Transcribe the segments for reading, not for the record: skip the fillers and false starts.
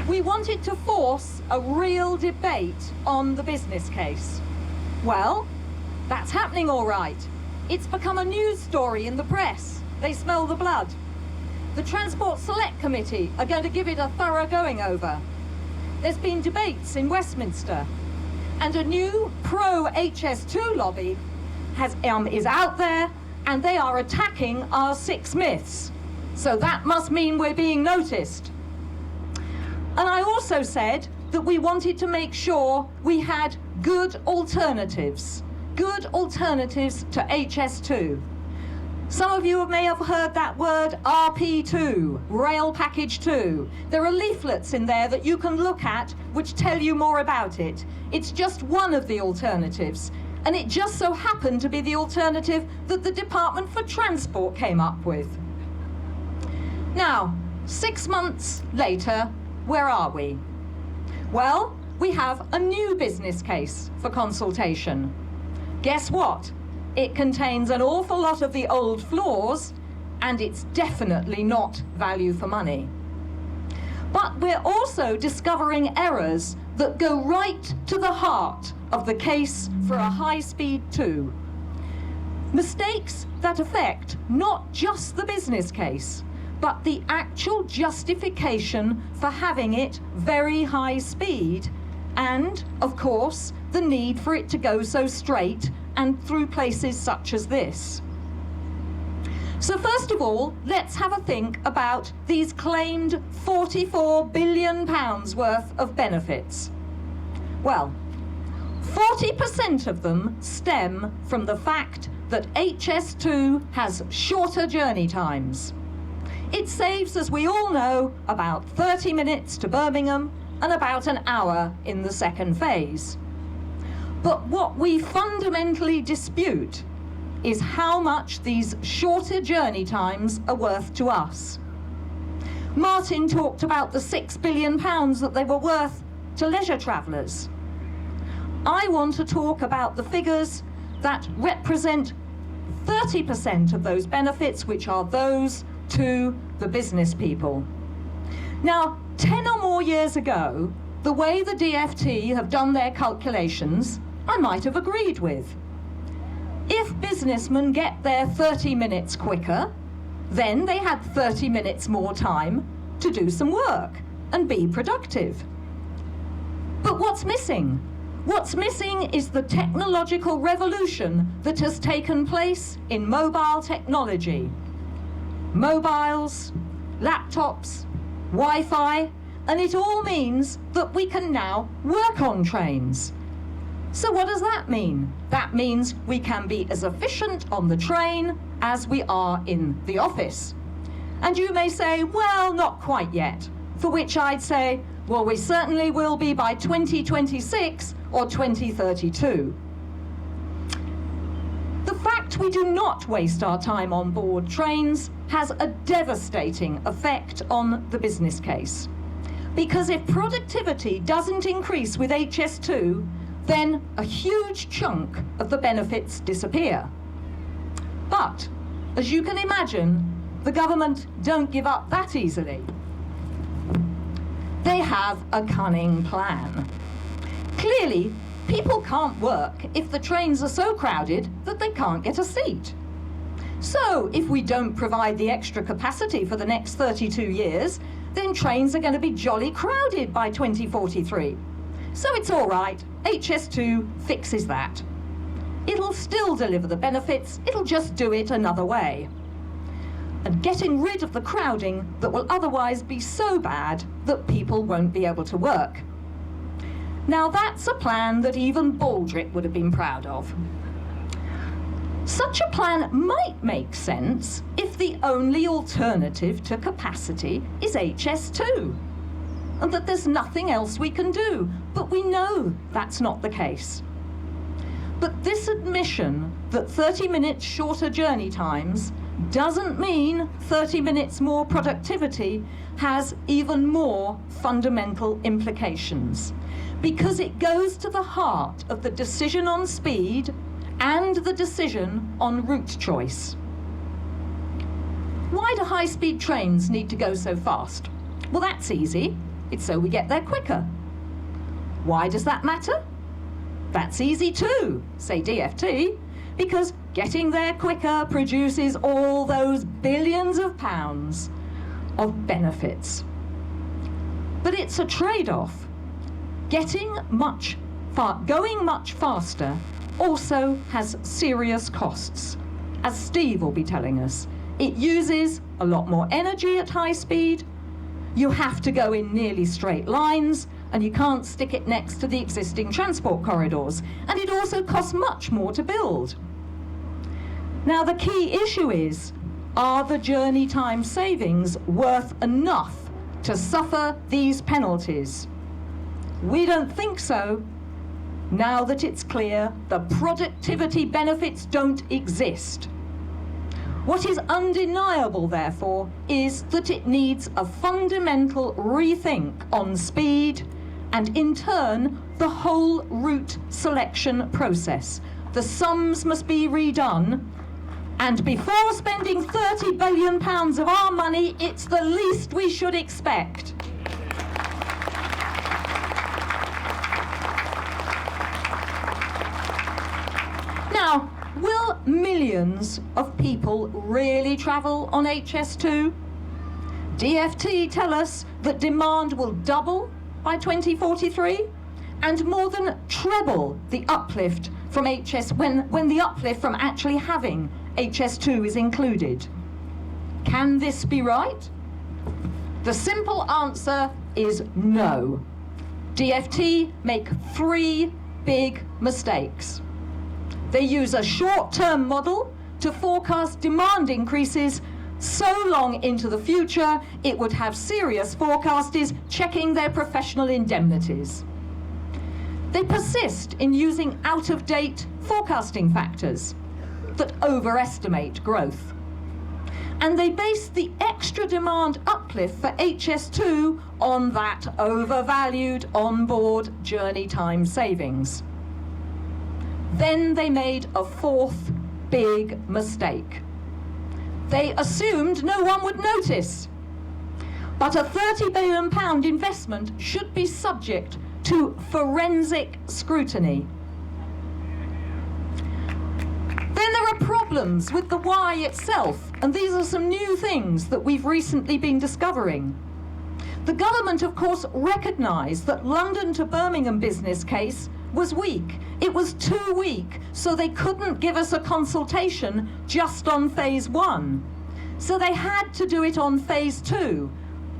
We wanted to force a real debate on the business case. Well, that's happening all right. It's become a news story in the press. They smell the blood. The Transport Select Committee are going to give it a thorough going over. There's been debates in Westminster, and a new pro-HS2 lobby is out there, and they are attacking our 6 myths. So that must mean we're being noticed. And I also said that we wanted to make sure we had good alternatives to HS2. Some of you may have heard that word RP2, Rail Package 2. There are leaflets in there that you can look at which tell you more about it. It's just one of the alternatives, and it just so happened to be the alternative that the Department for Transport came up with. Now, 6 months later, where are we? Well, we have a new business case for consultation. Guess what? It contains an awful lot of the old flaws, and it's definitely not value for money. But we're also discovering errors that go right to the heart of the case for a high-speed 2. Mistakes that affect not just the business case, but the actual justification for having it very high speed, and, of course, the need for it to go so straight and through places such as this. So first of all, let's have a think about these claimed £44 billion worth of benefits. Well, 40% of them stem from the fact that HS2 has shorter journey times. It saves, as we all know, about 30 minutes to Birmingham and about an hour in the second phase. But what we fundamentally dispute is how much these shorter journey times are worth to us. Martin talked about the £6 billion that they were worth to leisure travellers. I want to talk about the figures that represent 30% of those benefits, which are those to the business people. Now, 10 or more years ago, the way the DfT have done their calculations, I might have agreed with. If businessmen get there 30 minutes quicker, then they had 30 minutes more time to do some work and be productive. But what's missing? What's missing is the technological revolution that has taken place in mobile technology. Mobiles, laptops, Wi-Fi, and it all means that we can now work on trains. So what does that mean? That means we can be as efficient on the train as we are in the office. And you may say, well, not quite yet. For which I'd say, well, we certainly will be by 2026 or 2032. The fact we do not waste our time on board trains has a devastating effect on the business case. Because if productivity doesn't increase with HS2, then a huge chunk of the benefits disappear. But, as you can imagine, the government don't give up that easily. They have a cunning plan. Clearly, people can't work if the trains are so crowded that they can't get a seat. So, if we don't provide the extra capacity for the next 32 years, then trains are going to be jolly crowded by 2043. So it's all right, HS2 fixes that. It'll still deliver the benefits, it'll just do it another way. And getting rid of the crowding that will otherwise be so bad that people won't be able to work. Now that's a plan that even Baldrick would have been proud of. Such a plan might make sense if the only alternative to capacity is HS2. And that there's nothing else we can do. But we know that's not the case. But this admission that 30 minutes shorter journey times doesn't mean 30 minutes more productivity has even more fundamental implications. Because it goes to the heart of the decision on speed and the decision on route choice. Why do high-speed trains need to go so fast? Well, that's easy. It's so we get there quicker. Why does that matter? That's easy too, say DfT, because getting there quicker produces all those billions of pounds of benefits. But it's a trade-off. Going much faster also has serious costs. As Steve will be telling us, it uses a lot more energy at high speed, you have to go in nearly straight lines, and you can't stick it next to the existing transport corridors, and it also costs much more to build. Now the key issue is, are the journey time savings worth enough to suffer these penalties? We don't think so, now that it's clear the productivity benefits don't exist. What is undeniable, therefore, is that it needs a fundamental rethink on speed and, in turn, the whole route selection process. The sums must be redone, and before spending £30 billion of our money, it's the least we should expect. Now, will millions of people really travel on HS2? DfT tell us that demand will double by 2043 and more than treble the uplift from when the uplift from actually having HS2 is included. Can this be right? The simple answer is no. DfT make three big mistakes. They use a short-term model to forecast demand increases so long into the future it would have serious forecasters checking their professional indemnities. They persist in using out-of-date forecasting factors that overestimate growth. And they base the extra demand uplift for HS2 on that overvalued onboard journey time savings. Then they made a fourth big mistake. They assumed no one would notice. But a £30 billion investment should be subject to forensic scrutiny. Then there are problems with the Y itself, and these are some new things that we've recently been discovering. The government, of course, recognised that London to Birmingham business case was weak. It was too weak, so they couldn't give us a consultation just on phase 1. So they had to do it on phase 2.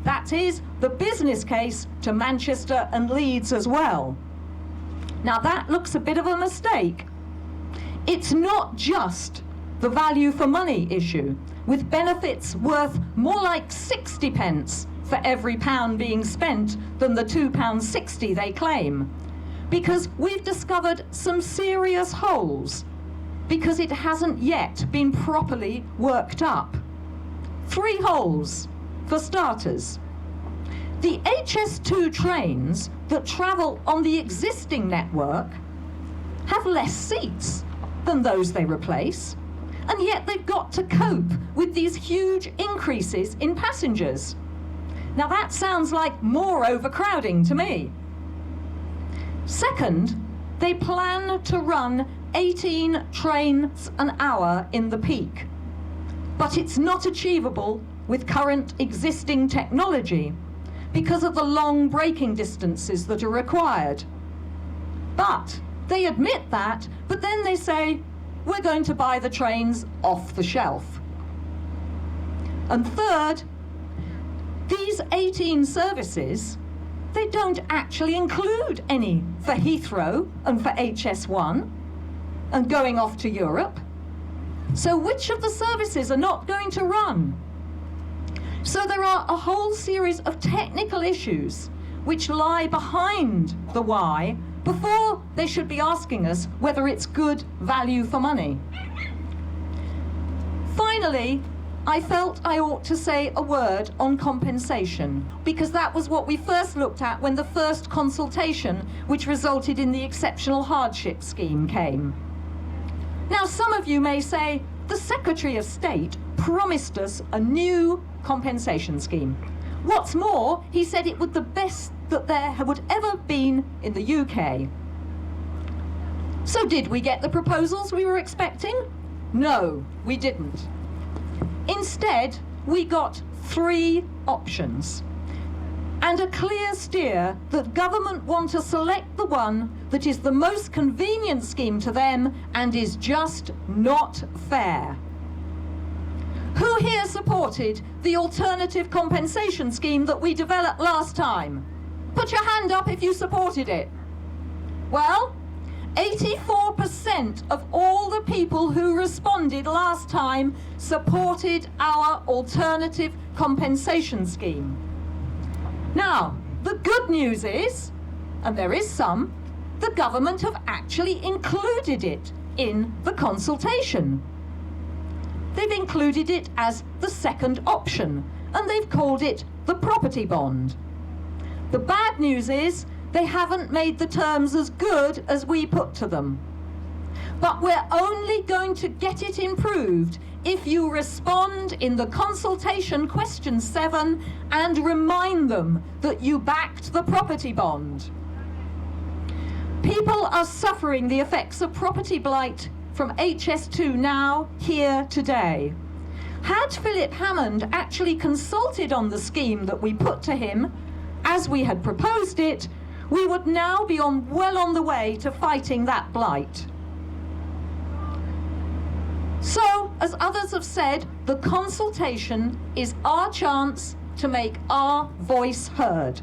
That is, the business case to Manchester and Leeds as well. Now that looks a bit of a mistake. It's not just the value for money issue, with benefits worth more like 60 pence for every pound being spent than the £2.60 they claim. Because we've discovered some serious holes, because it hasn't yet been properly worked up. 3 holes, for starters. The HS2 trains that travel on the existing network have less seats than those they replace, and yet they've got to cope with these huge increases in passengers. Now that sounds like more overcrowding to me. Second, they plan to run 18 trains an hour in the peak. But it's not achievable with current existing technology because of the long braking distances that are required. But they admit that, but then they say, we're going to buy the trains off the shelf. And third, these 18 services, they don't actually include any for Heathrow and for HS1 and going off to Europe. So which of the services are not going to run? So there are a whole series of technical issues which lie behind the why before they should be asking us whether it's good value for money. Finally, I felt I ought to say a word on compensation, because that was what we first looked at when the first consultation, which resulted in the exceptional hardship scheme, came. Now, some of you may say, the Secretary of State promised us a new compensation scheme. What's more, he said it was the best that there would ever been in the UK. So did we get the proposals we were expecting? No, we didn't. Instead, we got 3 options and a clear steer that government want to select the one that is the most convenient scheme to them and is just not fair. Who here supported the alternative compensation scheme that we developed last time? Put your hand up if you supported it. Well, 84% of all the people who responded last time supported our alternative compensation scheme. Now, the good news is, and there is some, the government have actually included it in the consultation. They've included it as the second option, and they've called it the property bond. The bad news is they haven't made the terms as good as we put to them. But we're only going to get it improved if you respond in the consultation question 7 and remind them that you backed the property bond. People are suffering the effects of property blight from HS2 now, here, today. Had Philip Hammond actually consulted on the scheme that we put to him, as we had proposed it, we would now be well on the way to fighting that blight. So, as others have said, the consultation is our chance to make our voice heard.